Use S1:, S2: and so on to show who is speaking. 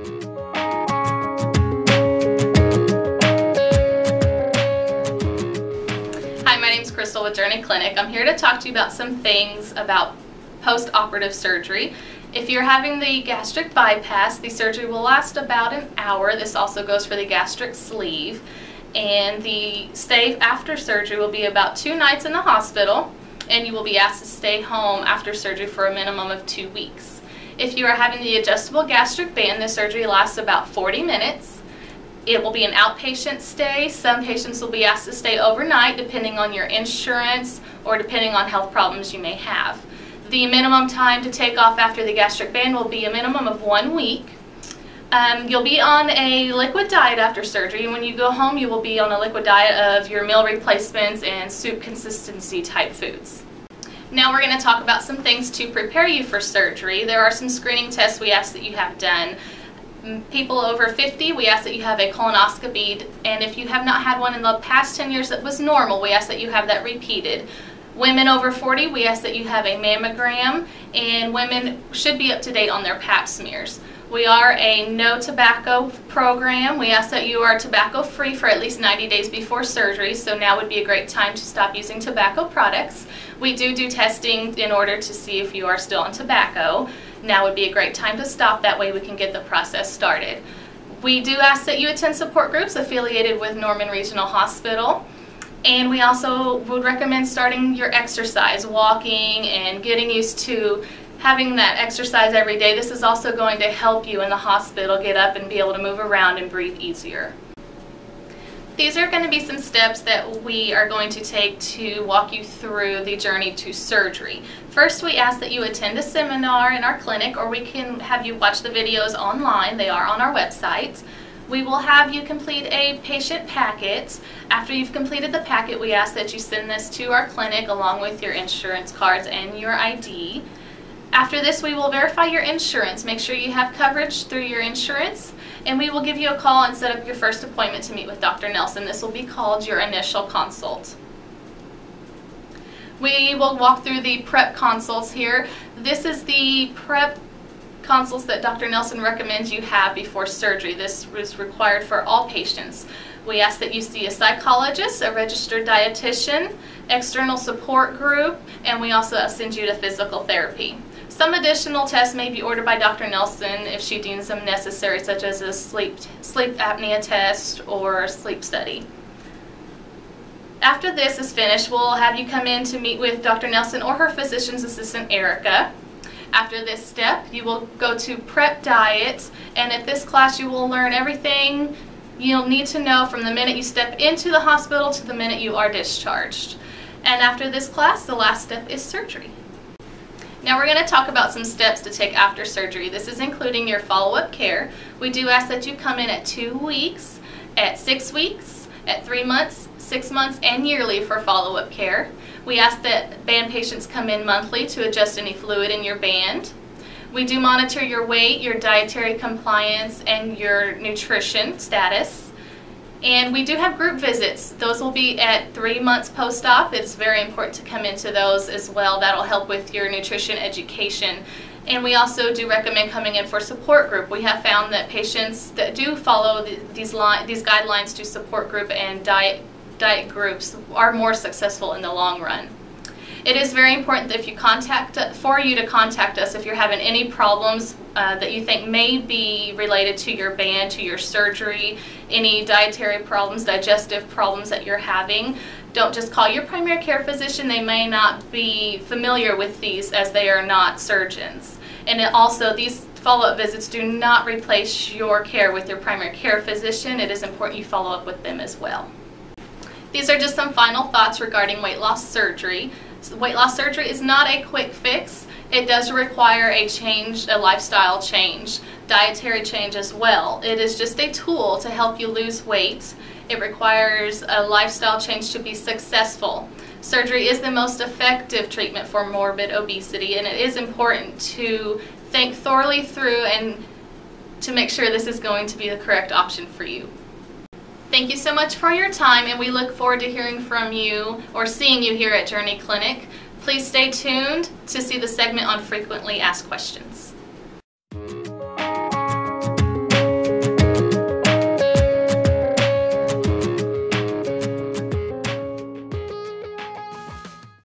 S1: Hi, my name is Krystal with Journey Clinic. I'm here to talk to you about some things about post-operative surgery. If you're having the gastric bypass, the surgery will last about an hour. This also goes for the gastric sleeve. And the stay after surgery will be about 2 nights in the hospital, and you will be asked to stay home after surgery for a minimum of 2 weeks. If you are having the adjustable gastric band, the surgery lasts about 40 minutes. It will be an outpatient stay. Some patients will be asked to stay overnight depending on your insurance or depending on health problems you may have. The minimum time to take off after the gastric band will be a minimum of 1 week. You'll be on a liquid diet after surgery, and when you go home you will be on a liquid diet of your meal replacements and soup consistency type foods. Now we're going to talk about some things to prepare you for surgery. There are some screening tests we ask that you have done. People over 50, we ask that you have a colonoscopy, and if you have not had one in the past 10 years that was normal, we ask that you have that repeated. Women over 40, we ask that you have a mammogram, and women should be up to date on their pap smears. We are a no tobacco program. We ask that you are tobacco free for at least 90 days before surgery, so now would be a great time to stop using tobacco products. We do testing in order to see if you are still on tobacco. Now would be a great time to stop, that way we can get the process started. We do ask that you attend support groups affiliated with Norman Regional Hospital. And we also would recommend starting your exercise, walking and getting used to having that exercise every day. This is also going to help you in the hospital get up and be able to move around and breathe easier. These are going to be some steps that we are going to take to walk you through the journey to surgery. First, we ask that you attend a seminar in our clinic, or we can have you watch the videos online. They are on our website. We will have you complete a patient packet. After you've completed the packet, we ask that you send this to our clinic along with your insurance cards and your ID. After this, we will verify your insurance. Make sure you have coverage through your insurance, and we will give you a call and set up your first appointment to meet with Dr. Nelson. This will be called your initial consult. We will walk through the prep consults here. This is the prep consults that Dr. Nelson recommends you have before surgery. This is required for all patients. We ask that you see a psychologist, a registered dietitian, external support group, and we also send you to physical therapy. Some additional tests may be ordered by Dr. Nelson if she deems them necessary, such as a sleep apnea test or a sleep study. After this is finished, we'll have you come in to meet with Dr. Nelson or her physician's assistant, Erica. After this step, you will go to prep diet, and at this class you will learn everything you'll need to know from the minute you step into the hospital to the minute you are discharged. And after this class, the last step is surgery. Now we're going to talk about some steps to take after surgery. This is including your follow-up care. We do ask that you come in at 2 weeks, at 6 weeks, at 3 months, 6 months, and yearly for follow-up care. We ask that band patients come in monthly to adjust any fluid in your band. We do monitor your weight, your dietary compliance, and your nutrition status. And we do have group visits. Those will be at 3 months post-op. It's very important to come into those as well. That'll help with your nutrition education. And we also do recommend coming in for support group. We have found that patients that do follow these guidelines to support group and diet groups are more successful in the long run. It is very important that for you to contact us if you're having any problems that you think may be related to your band, to your surgery, any dietary problems, digestive problems that you're having. Don't just call your primary care physician. They may not be familiar with these as they are not surgeons. And also, these follow-up visits do not replace your care with your primary care physician. It is important you follow up with them as well. These are just some final thoughts regarding weight loss surgery. Weight loss surgery is not a quick fix. It does require a change, a lifestyle change, dietary change as well. It is just a tool to help you lose weight. It requires a lifestyle change to be successful. Surgery is the most effective treatment for morbid obesity, and it is important to think thoroughly through and to make sure this is going to be the correct option for you. Thank you so much for your time, and we look forward to hearing from you or seeing you here at Journey Clinic. Please stay tuned to see the segment on frequently asked questions.